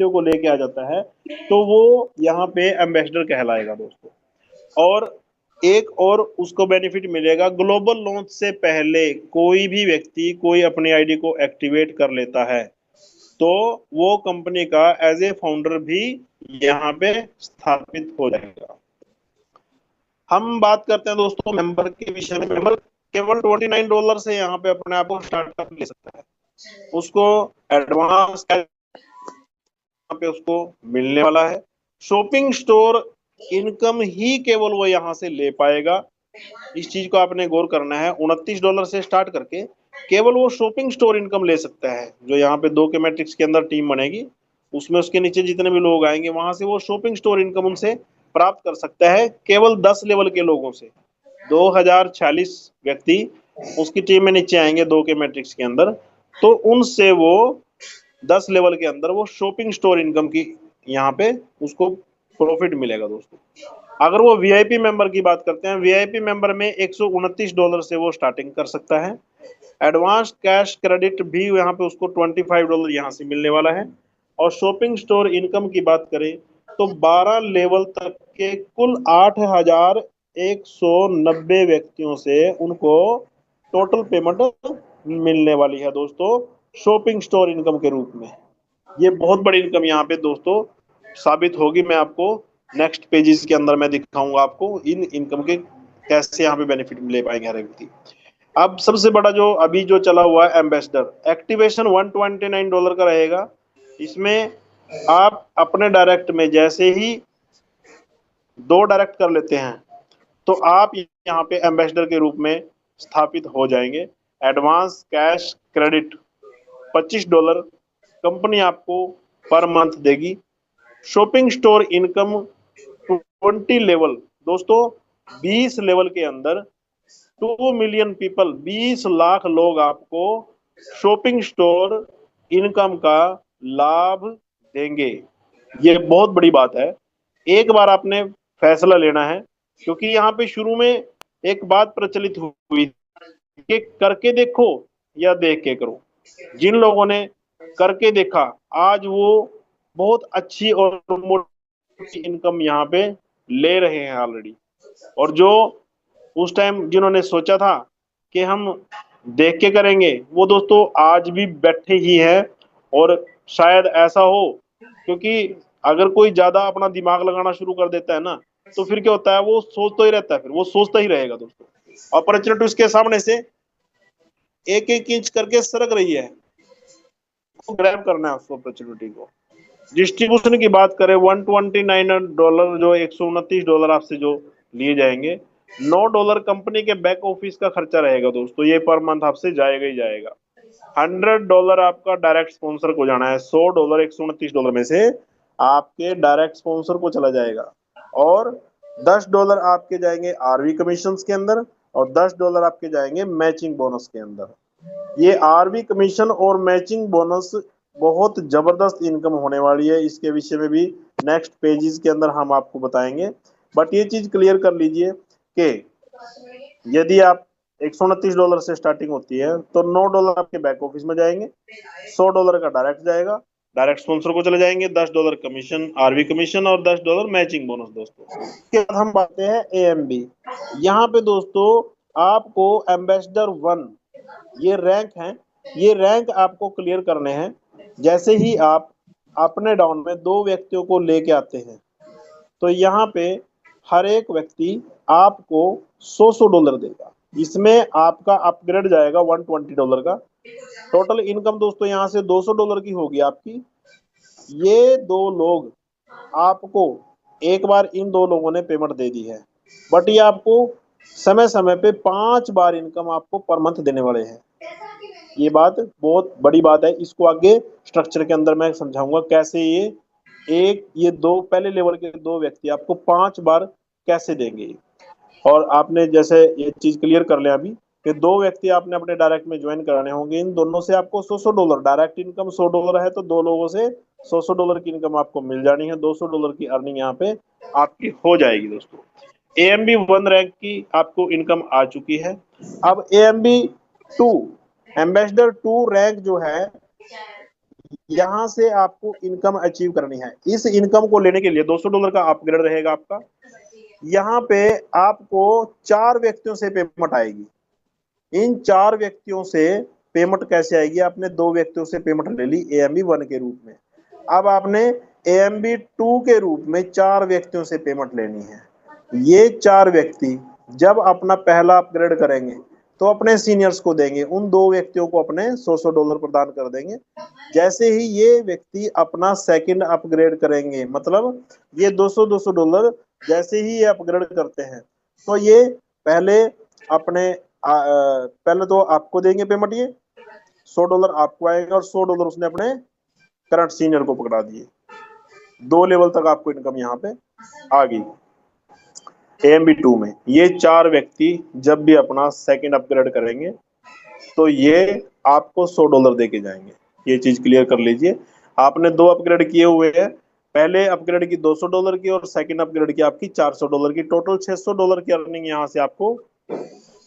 व्यक्तियों को लेके आ जाता है तो वो यहाँ पे एम्बेसडर कहलाएगा दोस्तों। और एक और उसको बेनिफिट मिलेगा, ग्लोबल लॉन्च से पहले कोई भी व्यक्ति कोई अपनी आईडी को एक्टिवेट कर लेता है तो वो कंपनी का एज ए फाउंडर भी यहाँ पे स्थापित हो जाएगा। हम बात करते हैं दोस्तों मेंबर के विषय में। मेंबर केवल $29 से यहाँ पे अपने आप को स्टार्टअप ले सकता है, उसको एडवांस पे उसको मिलने वाला है। शॉपिंग स्टोर इनकम ही केवल वो यहाँ से ले पाएगा, इस चीज को आपने गौर करना है। $29 से स्टार्ट करके केवल वो शॉपिंग स्टोर इनकम ले सकता है, जो यहाँ पे 2 के मैट्रिक्स के अंदर टीम बनेगी उसमें उसके नीचे जितने भी लोग आएंगे वहां से वो शॉपिंग स्टोर इनकम उनसे प्राप्त कर सकता है, केवल 10 लेवल के लोगों से। 2046 व्यक्ति उसकी टीम में नीचे आएंगे 2 के मैट्रिक्स के अंदर, तो उनसे वो 10 लेवल के अंदर वो शॉपिंग स्टोर इनकम की यहाँ पे उसको प्रॉफिट मिलेगा दोस्तों। अगर वो वीआईपी मेंबर की बात करते हैं, वीआईपी मेंबर में $129 से वो स्टार्टिंग कर सकता है। एडवांस कैश क्रेडिट भी यहाँ पे उसको $25 यहाँ से मिलने वाला है। और शॉपिंग स्टोर इनकम की बात करें तो 12 लेवल तक के कुल 8,190 व्यक्तियों से उनको टोटल पेमेंट मिलने वाली है दोस्तों, शॉपिंग स्टोर इनकम के रूप में। ये बहुत बड़ी इनकम यहाँ पे दोस्तों साबित होगी। मैं आपको नेक्स्ट पेजेस के अंदर मैं दिखाऊंगा आपको इन इनकम के कैसे यहाँ पे बेनिफिट ले पाएंगे हर व्यक्ति। अब सबसे बड़ा जो अभी जो चला हुआ है एम्बेसडर एक्टिवेशन $129 का रहेगा। इसमें आप अपने डायरेक्ट में जैसे ही 2 डायरेक्ट कर लेते हैं तो आप यहाँ पे एम्बेसडर के रूप में स्थापित हो जाएंगे। एडवांस कैश क्रेडिट $25 कंपनी आपको पर मंथ देगी। शॉपिंग स्टोर इनकम 20 लेवल दोस्तों, 20 लेवल के अंदर 2 मिलियन पीपल, 20 लाख लोग आपको शॉपिंग स्टोर इनकम का लाभ देंगे। ये बहुत बड़ी बात है, एक बार आपने फैसला लेना है, क्योंकि यहाँ पे शुरू में एक बात प्रचलित हुई कि करके देखो या देख के करो। जिन लोगों ने करके देखा आज वो बहुत अच्छी और मोटी इनकम यहाँ पे ले रहे हैं ऑलरेडी। और जो उस टाइम जिन्होंने सोचा था कि हम देख के करेंगे वो दोस्तों आज भी बैठे ही हैं। और शायद ऐसा हो, क्योंकि अगर कोई ज्यादा अपना दिमाग लगाना शुरू कर देता है ना तो फिर क्या होता है, वो सोचता ही रहता है, फिर वो सोचता ही रहेगा दोस्तों। अपॉर्चुनिटी उसके सामने से एक एक इंच करके सरक रही है, ग्रैब करना है उस अपॉर्चुनिटी को। डिस्ट्रीब्यूशन की बात करें $129 जो $129 आपसे जो लिए जाएंगे, $9 कंपनी के बैक ऑफिस का खर्चा रहेगा दोस्तों, ये पर मंथ आपसे जाएगा ही जाएगा। $100 आपका डायरेक्ट स्पॉन्सर को जाना है, $100 $129 में से आपके डायरेक्ट स्पॉन्सर को चला जाएगा। और $10 आपके जाएंगे आरवी कमीशन के अंदर और $10 आपके जाएंगे मैचिंग बोनस के अंदर। ये आरवी कमीशन और मैचिंग बोनस बहुत जबरदस्त इनकम होने वाली है, इसके विषय में भी नेक्स्ट पेजेस के अंदर हम आपको बताएंगे। बट ये चीज क्लियर कर लीजिए कि यदि आप $129 से स्टार्टिंग होती है तो $9 आपके बैक ऑफिस में जाएंगे, $100 का डायरेक्ट जाएगा, डायरेक्ट स्पॉन्सर को चले जाएंगे, $10 कमीशन आरवी कमीशन और $10 मैचिंग बोनस दोस्तों। इसके बाद हम बातें हैं एएमबी। यहाँ पे दोस्तों आपको एम्बेसडर 1 ये रैंक है, ये रैंक आपको क्लियर करने हैं। जैसे ही आप अपने डाउन में 2 व्यक्तियों को लेके आते हैं तो यहाँ पे हर एक व्यक्ति आपको $100 देगा, इसमें आपका अपग्रेड जाएगा $120 का। टोटल इनकम दोस्तों यहाँ से $200 की होगी आपकी। ये 2 लोग आपको एक बार इन 2 लोगों ने पेमेंट दे दी है, बट ये आपको समय समय पे 5 बार इनकम आपको पर मंथ देने वाले हैं। ये बात बहुत बड़ी बात है, इसको आगे स्ट्रक्चर के अंदर मैं समझाऊंगा कैसे ये 2 पहले लेवल के 2 व्यक्ति आपको 5 बार कैसे देंगे। और आपने जैसे ये चीज क्लियर कर लिया अभी कि 2 व्यक्ति आपने अपने डायरेक्ट में ज्वाइन कराने होंगे, इन दोनों से आपको $100 डायरेक्ट इनकम $100 है तो 2 लोगों से $100 की इनकम आपको मिल जानी है। $200 की अर्निंग यहाँ पे आपकी हो जाएगी दोस्तों। एएमबी 1 रैंक की आपको इनकम आ चुकी है। अब एएमबी 2 एम्बेसडर 2 रैंक जो है यहाँ से आपको इनकम अचीव करनी है। इस इनकम को लेने के लिए $200 का अपग्रेड रहेगा आपका। यहाँ पे आपको 4 व्यक्तियों से पेमेंट आएगी। इन 4 व्यक्तियों से पेमेंट कैसे आएगी? आपने 2 व्यक्तियों से पेमेंट ले ली AMB1 के रूप में, अब आपने AMB2 के रूप में 4 व्यक्तियों से पेमेंट लेनी है। ये 4 व्यक्ति जब अपना पहला अपग्रेड करेंगे तो अपने सीनियर्स को देंगे, उन 2 व्यक्तियों को अपने $100 प्रदान कर देंगे। जैसे ही ये व्यक्ति अपना सेकंड अपग्रेड करेंगे, मतलब ये $200 जैसे ही ये अपग्रेड करते हैं तो ये पहले अपने पहले तो आपको देंगे पेमेंट, ये $100 आपको आएगा और $100 उसने अपने करंट सीनियर को पकड़ा दिए। 2 लेवल तक आपको इनकम यहाँ पे आ गई। AMB2 में ये 4 व्यक्ति जब भी अपना सेकंड अपग्रेड करेंगे तो ये आपको $100 दे के जाएंगे। ये चीज क्लियर कर लीजिए। आपने 2 अपग्रेड किए हुए हैं, पहले अपग्रेड की $200 की और सेकंड अपग्रेड की आपकी $400 की, टोटल $600 की अर्निंग यहाँ से आपको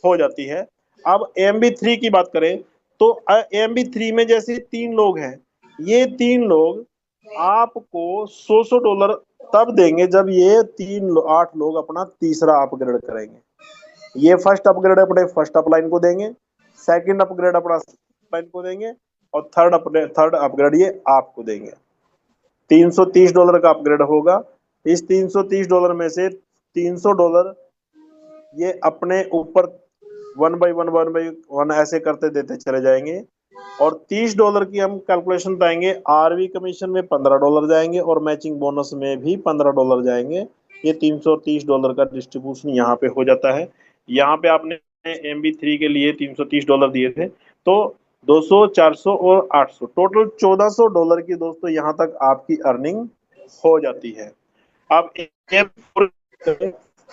हो जाती है। अब AMB3 की बात करें तो AMB3 में जैसे 3 लोग हैं, ये 3 लोग आपको $100 तब देंगे जब ये 8 लोग अपना तीसरा अपग्रेड करेंगे। ये फर्स्ट अपग्रेड अपने फर्स्ट अपलाइन को देंगे, सेकंड अपग्रेड अपना अपलाइन को देंगे और थर्ड अपग्रेड ये आपको देंगे। $330 का अपग्रेड होगा। इस $330 में से $300 ये अपने ऊपर 1 by 1 ऐसे करते देते चले जाएंगे और $30 की हम कैलकुलेशन पाएंगे। RV कमीशन में $15 जाएंगे और मैचिंग बोनस में भी $15 जाएंगे। ये $330 का डिस्ट्रीब्यूशन यहाँ पे हो जाता है। यहाँ पे आपने AMB3 के लिए $330 दिए थे, तो 200, 400 और 800 टोटल $1400 की दोस्तों यहाँ तक आपकी अर्निंग हो जाती है। अब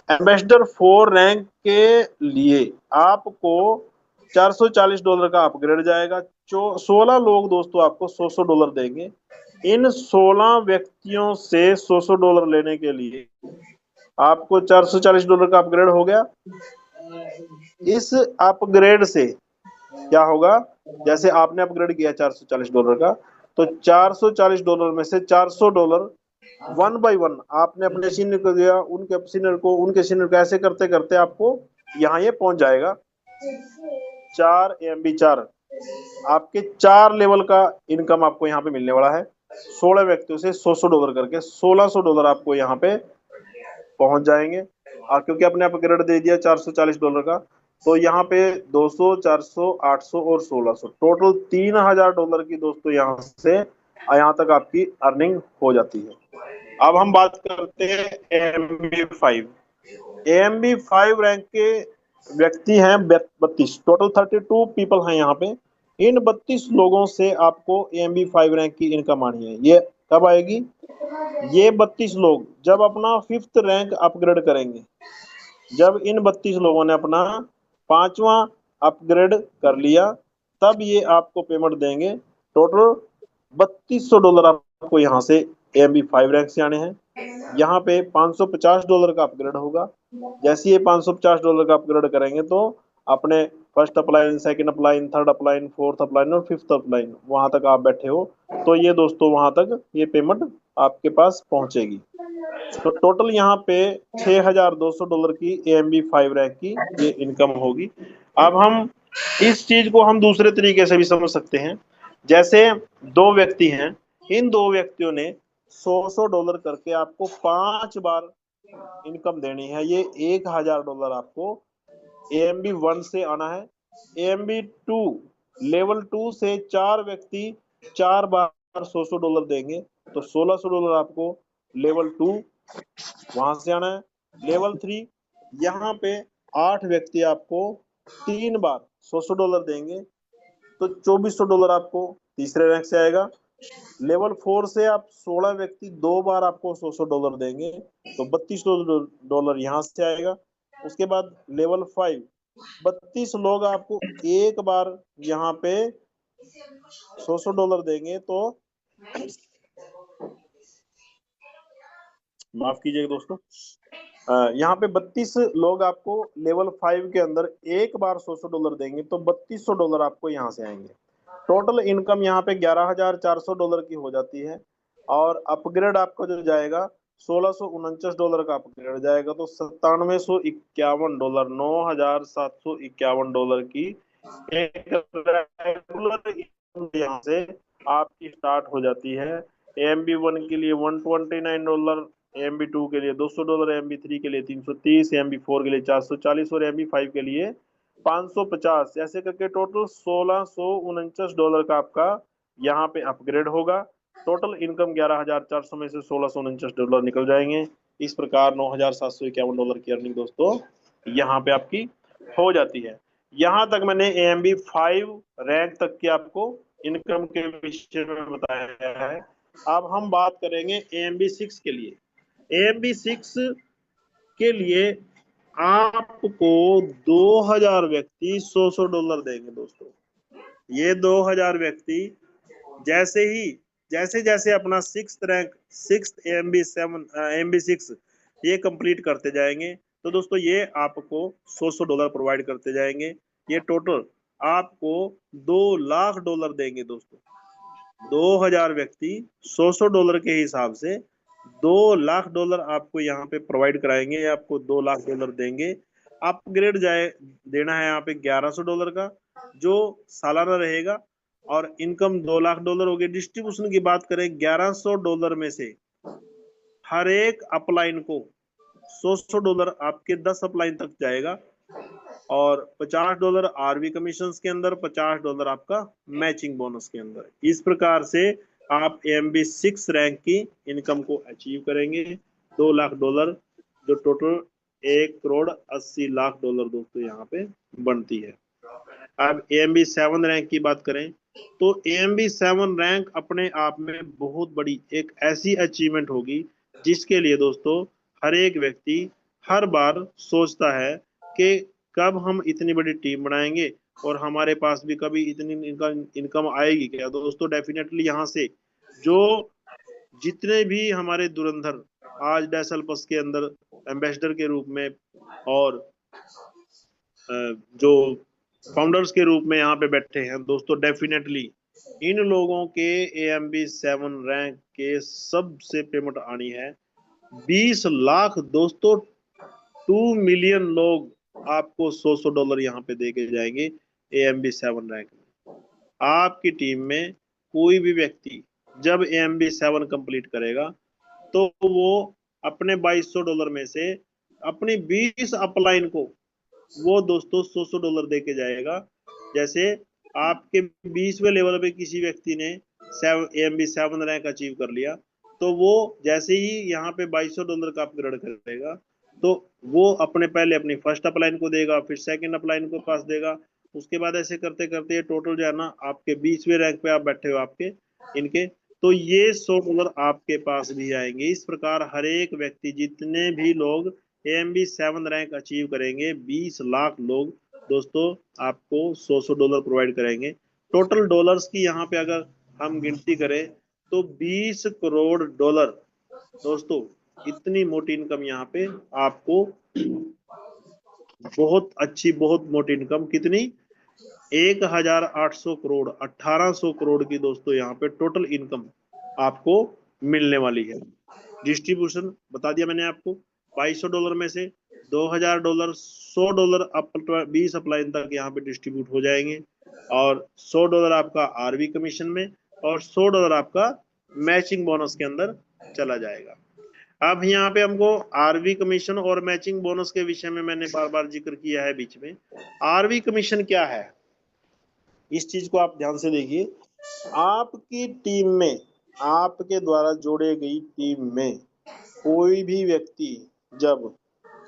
एम्बेसडर 4 रैंक के लिए आपको $440 का अपग्रेड जाएगा। 16 लोग दोस्तों आपको $100 देंगे। इन 16 व्यक्तियों से $100 लेने के लिए आपको $440 का अपग्रेड हो गया। इस अपग्रेड से क्या होगा? जैसे आपने अपग्रेड किया $440 का, तो $440 में से $400 1 by 1 आपने अपने सीनियर को दिया, उनके सीनियर को ऐसे करते करते आपको यहाँ ये पहुंच जाएगा 4 AMB4। आपके 4 लेवल का इनकम आपको यहाँ पे मिलने वाला है। 16 व्यक्तियों से $100 करके $1600 आपको यहाँ पे पहुंच जाएंगे। और क्योंकि आपने अपग्रेड दे दिया $440 का, तो यहाँ पे 200, 400, 800 और 1600 टोटल $3000 की दोस्तों यहाँ से यहाँ तक आपकी अर्निंग हो जाती है। अब हम बात करते हैं AMB5। AMB5 रैंक के व्यक्ति हैं 32, टोटल 32 पीपल हैं यहाँ पे। इन 32 लोगों से आपको AMB5 रैंक की इनकम आनी है। ये कब आएगी? ये 32 लोग जब अपना 5th रैंक अपग्रेड करेंगे, जब इन 32 लोगों ने अपना 5वां अपग्रेड कर लिया, तब ये आपको पेमेंट देंगे। टोटल $3200 आपको यहाँ से AMB5 रैंक से आने हैं। यहाँ पे $550 का अपग्रेड होगा। जैसे ये $550 का अपग्रेड करेंगे तो अपने first upline, second upline, third upline, fourth upline और 5th अपलाइन वहां तक आप बैठे हो, तो ये दोस्तों वहां तक ये पेमेंट आपके पास पहुंचेगी। तो टोटल यहाँ पे $6200 की AMB5 रैंक की ये इनकम होगी। अब हम इस चीज को हम दूसरे तरीके से भी समझ सकते हैं। जैसे 2 व्यक्ति हैं, इन 2 व्यक्तियों ने $100 करके आपको 5 बार इनकम देनी है। ये $1000 आपको AMB1 से आना है। AMB2 लेवल 2 से 4 व्यक्ति 4 बार $100 देंगे, तो $1600 आपको लेवल 2 वहां से आना है। लेवल 3 यहाँ पे 8 व्यक्ति आपको 3 बार $100 देंगे, तो $2400 आपको तीसरे रैंक से आएगा। लेवल 4 से आप 16 व्यक्ति 2 बार आपको $100 देंगे, तो $3200 यहाँ से आएगा। उसके बाद लेवल 5 32 लोग आपको एक बार यहाँ पे $100 देंगे, तो माफ कीजिएगा दोस्तों, यहाँ पे 32 लोग आपको लेवल 5 के अंदर एक बार $100 देंगे, तो $3200 आपको यहाँ से आएंगे। टोटल इनकम यहाँ पे $11,400 की हो जाती है। और अपग्रेड आपका जो जाएगा $1,649 का अपग्रेड जाएगा, तो $9751, $9,751 की एक रेगुलर इनकम यहाँ से आपकी स्टार्ट हो जाती है। AMB1 के लिए $129, AMB2 के लिए $200, AMB3 के लिए 330, AMB4 के लिए 440 और AMB5 के लिए 550, ऐसे करके टोटल $1,649 का आपका यहाँ पे अपग्रेड होगा। टोटल इनकम 11,400 में से $1,649 निकल जाएंगे। इस प्रकार $9,751 की अर्निंग दोस्तों यहाँ पे आपकी हो जाती है। यहाँ तक मैंने AMB5 रैंक तक की आपको इनकम के विषय में बताया है। अब हम बात करेंगे AMB6 के लिए। AMB6 के लिए आपको 2,000 व्यक्ति $100 देंगे दोस्तों। ये 2,000 व्यक्ति जैसे जैसे अपना सिक्स AMB6 ये कंप्लीट करते जाएंगे, तो दोस्तों ये आपको $100 प्रोवाइड करते जाएंगे। ये टोटल आपको $2,00,000 देंगे दोस्तों। 2,000 व्यक्ति $100 के हिसाब से $2,00,000 आपको यहाँ पे प्रोवाइड कराएंगे, आपको $2,00,000 देंगे। अपग्रेड देना है यहाँ पे $1,100 का, जो सालाना रहेगा, और इनकम $2,00,000 हो गई। डिस्ट्रीब्यूशन की बात करें, $1,100 में से हर एक अपलाइन को $100 आपके 10 अपलाइन तक जाएगा, और $50 आरवी कमीशन के अंदर, $50 आपका मैचिंग बोनस के अंदर। इस प्रकार से आप AMB6 रैंक की इनकम को अचीव करेंगे। $2,00,000 जो टोटल $1,80,00,000 दोस्तों यहाँ पे बनती है। अब AMB7 रैंक की बात करें, तो AMB7 रैंक अपने आप में बहुत बड़ी एक ऐसी अचीवमेंट होगी जिसके लिए दोस्तों हर एक व्यक्ति हर बार सोचता है कि कब हम इतनी बड़ी टीम बनाएंगे और हमारे पास भी कभी इतनी इनकम आएगी क्या। दोस्तों डेफिनेटली यहाँ से जो जितने भी हमारे धुरंधर आज डैसलपस के अंदर एम्बेसडर के रूप में और जो फाउंडर्स के रूप में यहाँ पे बैठे हैं दोस्तों, डेफिनेटली इन लोगों के AMB7 रैंक के सबसे पेमेंट आनी है 20 लाख दोस्तों। 2 मिलियन लोग आपको $100 यहाँ पे दे के जाएंगे AMB7 रैंक में। आपकी टीम में कोई भी व्यक्ति जब AMB7 कंप्लीट करेगा, तो वो अपने $2,200 में से अपनी 20 अपलाइन को वो दोस्तों $100 दे के जाएगा। जैसे आपके 20वें लेवल पे किसी व्यक्ति ने AMB7 रैंक अचीव कर लिया, तो वो जैसे ही यहाँ पे $2,200 का अपग्रेड करेगा, तो वो पहले अपनी फर्स्ट अपलाइन को देगा, फिर सेकंड अपलाइन को पास देगा। उसके बाद ऐसे करते करते टोटल जो है ना, आपके 20वें रैंक पे आप बैठे हो आपके इनके, तो ये $100 आपके पास भी आएंगे। इस प्रकार हर एक व्यक्ति, जितने भी लोग AMB7 रैंक अचीव करेंगे, 20 लाख लोग दोस्तों आपको $100 प्रोवाइड करेंगे। टोटल डॉलर्स की यहाँ पे अगर हम गिनती करें तो $20 करोड़ दोस्तों, इतनी मोटी इनकम यहाँ पे आपको, बहुत अच्छी बहुत मोटी इनकम, कितनी 1,800 करोड़ 1,800 करोड़ की दोस्तों यहाँ पे टोटल इनकम आपको मिलने वाली है। डिस्ट्रीब्यूशन बता दिया मैंने आपको, $2,200 में से $2,000 $100 20 अपलाइन तक यहाँ पे डिस्ट्रीब्यूट हो जाएंगे, और $100 आपका आरवी कमीशन में, और $100 आपका मैचिंग बोनस के अंदर चला जाएगा। अब यहाँ पे हमको आरवी कमीशन और मैचिंग बोनस के विषय में मैंने बार बार जिक्र किया है बीच में। आरवी कमीशन क्या है, इस चीज को आप ध्यान से देखिए। आपकी टीम में, आपके द्वारा जोड़े गई टीम में कोई भी व्यक्ति जब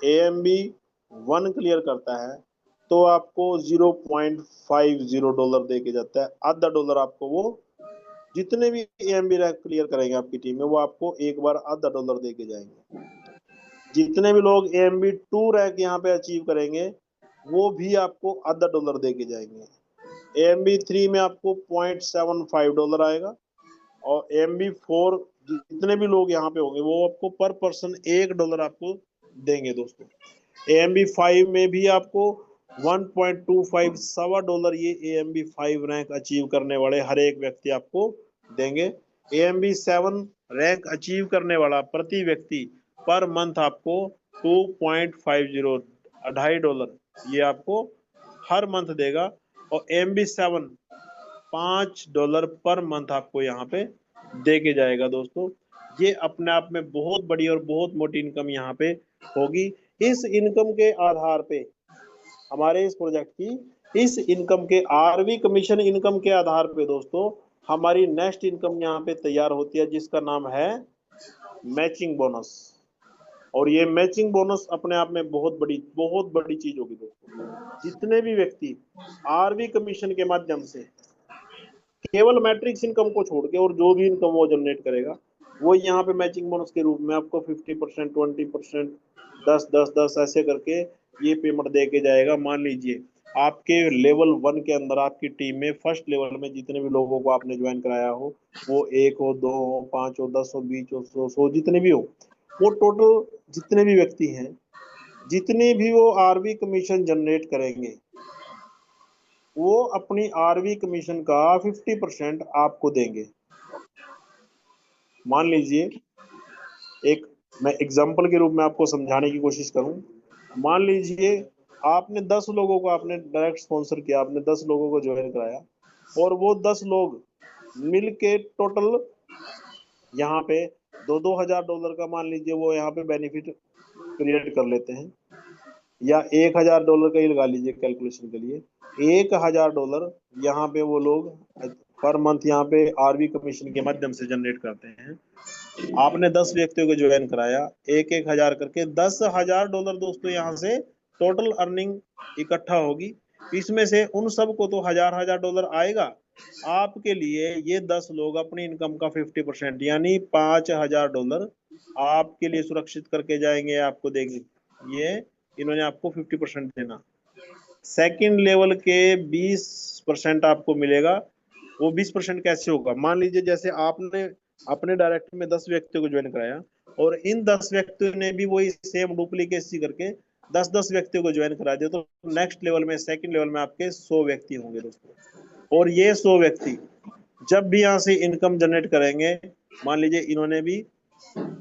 AMB1 क्लियर करता है, तो आपको $0.50 दे के जाता है। आधा डॉलर आपको वो, जितने भी AMB रैंक क्लियर करेंगे आपकी टीम में, वो आपको एक बार आधा डॉलर दे के जाएंगे। जितने भी लोग AMB2 रैंक यहाँ पे अचीव करेंगे, वो भी आपको आधा डॉलर दे के जाएंगे। AMB3 में आपको $0.75 आएगा, और AMB4 जितने भी लोग यहाँ पे होंगे, वो आपको पर पर्सन $1 आपको देंगे दोस्तों। AMB5 में भी आपको 1.25 $1.25 ये AMB 5 रैंक अचीव करने वाले हर एक व्यक्ति आपको देंगे। AMB 7 रैंक अचीव करने वाला प्रति व्यक्ति पर मंथ आपको 2.50 $2.50 ये आपको हर मंथ देगा। और AMB 7 $5 पर मंथ आपको यहाँ पे दे के जाएगा दोस्तों। ये अपने आप में बहुत बड़ी और बहुत मोटी इनकम यहाँ पे होगी। इस इनकम के आधार पे हमारे इस प्रोजेक्ट की इस इनकम के आरवी कमीशन इनकम के आधार पे दोस्तों हमारी नेक्स्ट इनकम यहाँ पे तैयार होती है, जिसका नाम है मैचिंग बोनस। और ये मैचिंग बोनस अपने आप में बहुत बड़ी चीज होगी दोस्तों। जितने भी व्यक्ति आरवी कमीशन के माध्यम से केवल मैट्रिक्स इनकम को छोड़ के और जो भी इनकम वो जनरेट करेगा, वो यहाँ पे मैचिंग बोनस के रूप में आपको 50%, 20%, 10-10-10 ऐसे करके ये पेमेंट दे के जाएगा। मान लीजिए आपके लेवल 1 के अंदर आपकी टीम में फर्स्ट लेवल में जितने भी लोगों को आपने ज्वाइन कराया हो, वो 1 हो, 2 हो, 5 हो, 10 हो, 20 हो, 100 जितने भी हो, वो टोटल जितने भी व्यक्ति हैं, जितने भी वो आरवी कमीशन जनरेट करेंगे, वो अपनी आरवी कमीशन का 50% आपको देंगे। मान लीजिए एक मैं एग्जांपल के रूप में आपको समझाने की कोशिश करूं। मान लीजिए आपने 10 लोगों को आपने डायरेक्ट स्पॉन्सर किया, आपने 10 लोगों को ज्वाइन कराया और वो 10 लोग मिलके टोटल यहाँ पे $2,000 का मान लीजिए वो यहाँ पे बेनिफिट क्रिएट कर लेते हैं, या $1,000 का ही लगा लीजिए कैलकुलेशन के लिए। $1,000 यहाँ पे वो लोग पर मंथ यहाँ पे आरवी कमीशन के माध्यम से जनरेट करते हैं। आपने 10 व्यक्तियों को ज्वाइन कराया, 1-1 हजार करके $10,000 दोस्तों यहाँ से टोटल अर्निंग इकट्ठा होगी। इसमें से उन सबको तो $1,000 आएगा। आपके लिए ये 10 लोग अपनी इनकम का 50% यानी $5,000 आपके लिए सुरक्षित करके जाएंगे, आपको देंगे। ये इन्होंने आपको 50% देना। सेकंड लेवल के 20% आपको मिलेगा। वो 20% कैसे होगा? मान लीजिए जैसे आपने अपने डायरेक्ट में 10 व्यक्तियों को ज्वाइन कराया और इन 10 व्यक्तियों ने भी वही सेम डुप्लीकेसी करके 10-10 व्यक्तियों को ज्वाइन करा दिया, तो नेक्स्ट लेवल में सेकंड लेवल में आपके 100 व्यक्ति होंगे दोस्तों। और ये 100 व्यक्ति जब भी यहाँ से इनकम जनरेट करेंगे, मान लीजिए इन्होंने भी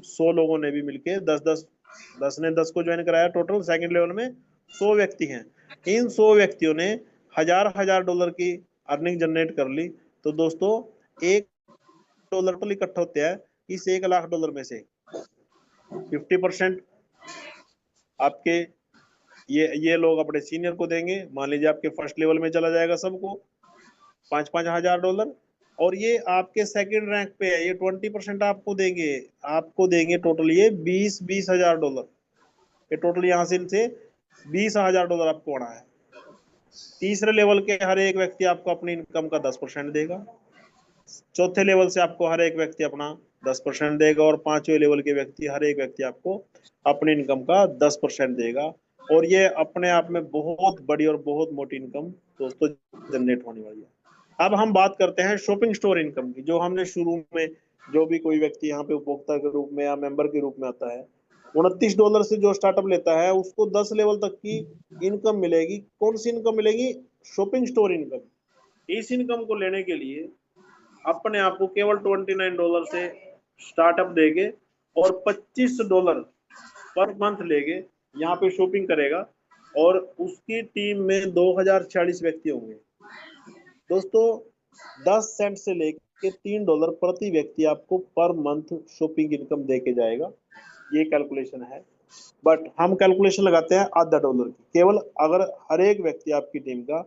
100 लोगों ने भी मिलके 10 ने 10 को ज्वाइन कराया, टोटल सेकंड लेवल में 100 व्यक्ति हैं। इन 100 व्यक्तियों ने $1,000 की अर्निंग जनरेट कर ली, तो दोस्तों $1 टोटल इकट्ठा होता है। इस $1,00,000 में से 50% आपके ये लोग अपने सीनियर को देंगे। मान लीजिए आपके फर्स्ट लेवल में चला जाएगा सबको $5-5 हजार। और ये आपके सेकंड रैंक पे है, ये 20% आपको देंगे टोटल ये $20 हजार। ये टोटल यहाँ से इनसे $20,000 आपको आना है। तीसरे लेवल के हर एक व्यक्ति आपको अपनी इनकम का 10% देगा। चौथे लेवल से आपको हर एक व्यक्ति अपना 10% देगा और पांचवें लेवल के व्यक्ति हर एक व्यक्ति आपको अपनी इनकम का 10% देगा। और ये अपने आप में बहुत बड़ी और बहुत मोटी इनकम दोस्तों जनरेट होने वाली है। अब हम बात करते हैं शॉपिंग स्टोर इनकम की, जो हमने शुरू में जो भी कोई व्यक्ति यहाँ पे उपभोक्ता के रूप में या मेंबर के रूप में आता है, $29 से जो स्टार्टअप लेता है उसको 10 लेवल तक की इनकम मिलेगी। कौन सी इनकम मिलेगी? Shopping store income. इस इनकम को लेने के लिए अपने आप को केवल $29 से स्टार्टअप देके और $25 पर मंथ लेके यहाँ पे शॉपिंग करेगा और उसकी टीम में 2046 व्यक्ति होंगे दोस्तों। 10 सेंट से लेके $3 प्रति व्यक्ति आपको पर मंथ शॉपिंग इनकम दे के जाएगा। ये कैलकुलेशन है, बट हम कैलकुलेशन लगाते हैं $0.50 की। केवल अगर हर एक व्यक्ति आपकी टीम का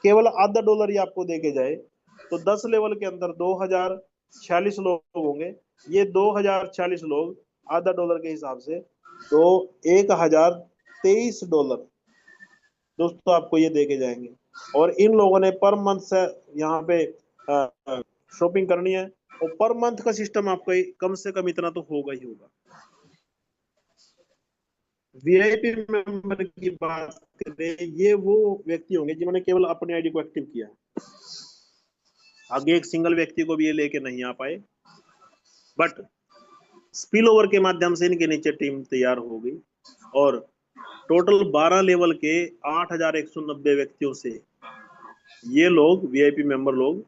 केवल $0.50 ही आपको दे के जाए, तो 10 लेवल के अंदर 2046 लोग होंगे। ये 2046 लोग $0.50 के हिसाब से तो $1,023 दोस्तों आपको ये दे के जाएंगे। और इन लोगों ने पर मंथ से यहाँ पे शॉपिंग करनी है, और पर मंथ का सिस्टम आपको कम से कम इतना तो होगा ही होगा। वीआईपी मेंबर की बात करें, ये वो व्यक्ति होंगे जिन्होंने केवल अपनी आईडी को एक्टिव किया, आगे एक सिंगल व्यक्ति को भी ये लेके नहीं आ पाए, बट स्पिल ओवर के माध्यम से इनके नीचे टीम तैयार हो गई और टोटल 12 लेवल के 8,190 व्यक्तियों से ये लोग वीआईपी मेंबर लोग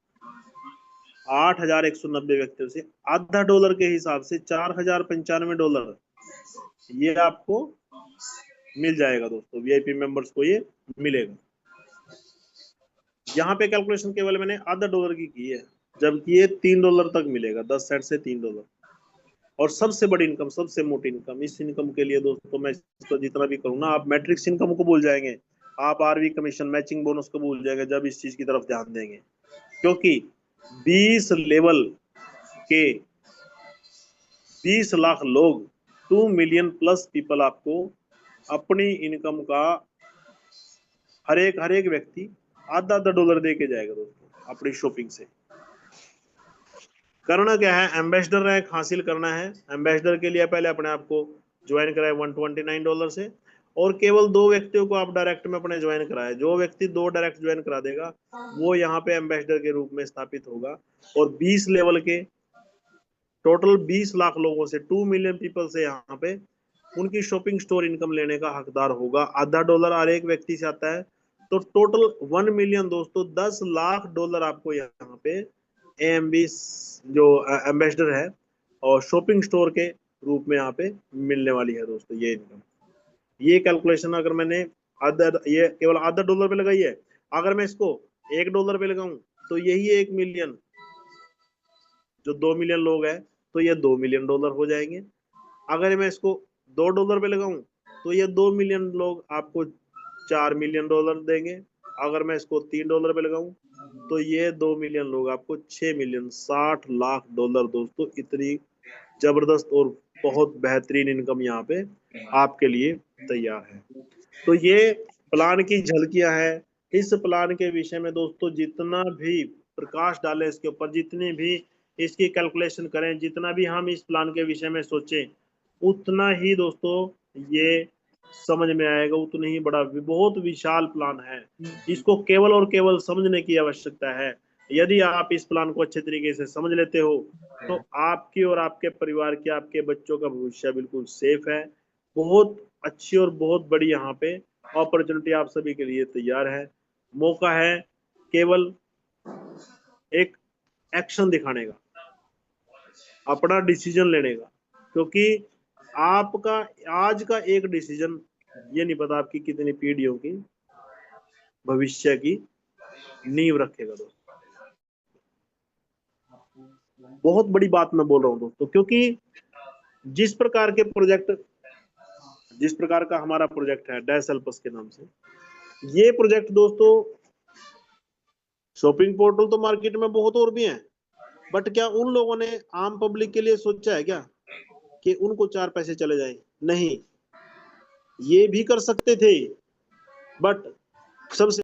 8,190 व्यक्तियों से आधा डॉलर के हिसाब से $4,095 ये आपको मिल जाएगा दोस्तों। वीआईपी मेंबर्स को ये मिलेगा। यहाँ पे कैलकुलेशन केवल मैंने आधा डॉलर की है, जबकि ये $3 तक मिलेगा, 10 सेंट से $3। और सबसे बड़ी इनकम, सबसे मोटी इनकम, इस इनकम के लिए दोस्तों मैं इसको जितना भी करूँ ना, आप मैट्रिक्स इनकम को भूल जाएंगे, आप आरवी कमीशन, मैचिंग बोनस को भूल जाएंगे जब इस चीज की तरफ ध्यान देंगे। क्योंकि 20 लेवल के 20 लाख लोग, 2 मिलियन प्लस पीपल आपको अपनी इनकम का हर एक व्यक्ति आधा आधा डॉलर दे के जाएगा दोस्तों अपनी शॉपिंग से। करना क्या है, एम्बेसडर रैंक हासिल करना है। एम्बेसडर के लिए पहले अपने आप को ज्वाइन कराए $129 से, और केवल 2 व्यक्तियों को आप डायरेक्ट में अपने ज्वाइन कराए। जो व्यक्ति 2 डायरेक्ट ज्वाइन करा देगा वो यहाँ पे एम्बेसडर के रूप में स्थापित होगा। और 20 लेवल के टोटल 20 लाख लोगों से, 2 मिलियन पीपल से यहाँ पे उनकी शॉपिंग स्टोर इनकम लेने का हकदार होगा। आधा डॉलर हर एक व्यक्ति से आता है, तो टोटल 1 मिलियन दोस्तों, $10 लाख आपको यहाँ पे एएमबी जो एम्बेसडर है और शॉपिंग स्टोर के रूप में यहाँ पे मिलने वाली है दोस्तों ये इनकम। ये कैलकुलेशन अगर मैंने ये केवल आधा डॉलर पे लगाई है, अगर मैं इसको $1 पे लगाऊं तो यही 1 मिलियन, जो 2 मिलियन लोग हैं तो ये $2 मिलियन हो जाएंगे। अगर मैं इसको $2 पे लगाऊं तो ये 2 मिलियन लोग आपको $4 मिलियन देंगे। अगर मैं इसको $3 पे लगाऊं तो ये 2 मिलियन लोग आपको 6 मिलियन, $60 लाख दोस्तों। इतनी जबरदस्त और बहुत बेहतरीन इनकम यहाँ पे आपके लिए तैयार है। तो ये प्लान की झलकियां हैं। इस प्लान के विषय में दोस्तों जितना भी प्रकाश डालें इसके ऊपर, जितनी भी इसकी कैलकुलेशन करें, जितना भी हम इस प्लान के विषय में सोचें, उतना ही दोस्तों ये समझ में आएगा, उतना ही बड़ा, बहुत विशाल प्लान है। इसको केवल और केवल समझने की आवश्यकता है। यदि आप इस प्लान को अच्छे तरीके से समझ लेते हो तो आपकी और आपके परिवार की, आपके बच्चों का भविष्य बिल्कुल सेफ है। बहुत अच्छी और बहुत बड़ी यहाँ पे अपॉर्चुनिटी आप सभी के लिए तैयार है। मौका है केवल एक एक्शन दिखाने का, अपना डिसीजन लेने का, क्योंकि आपका आज का एक डिसीजन ये नहीं पता आपकी कितनी पीढ़ियों की भविष्य की नींव रखेगा दोस्तों। बहुत बड़ी बात मैं बोल रहा हूं दोस्तों, क्योंकि जिस प्रकार के प्रोजेक्ट, जिस प्रकार का हमारा प्रोजेक्ट है डैश हेल्पर्स के नाम से, ये प्रोजेक्ट दोस्तों, शॉपिंग पोर्टल तो मार्केट में बहुत और भी हैं, बट क्या उन लोगों ने आम पब्लिक के लिए सोचा है क्या कि उनको 4 पैसे चले जाएं? नहीं, ये भी कर सकते थे, बट सबसे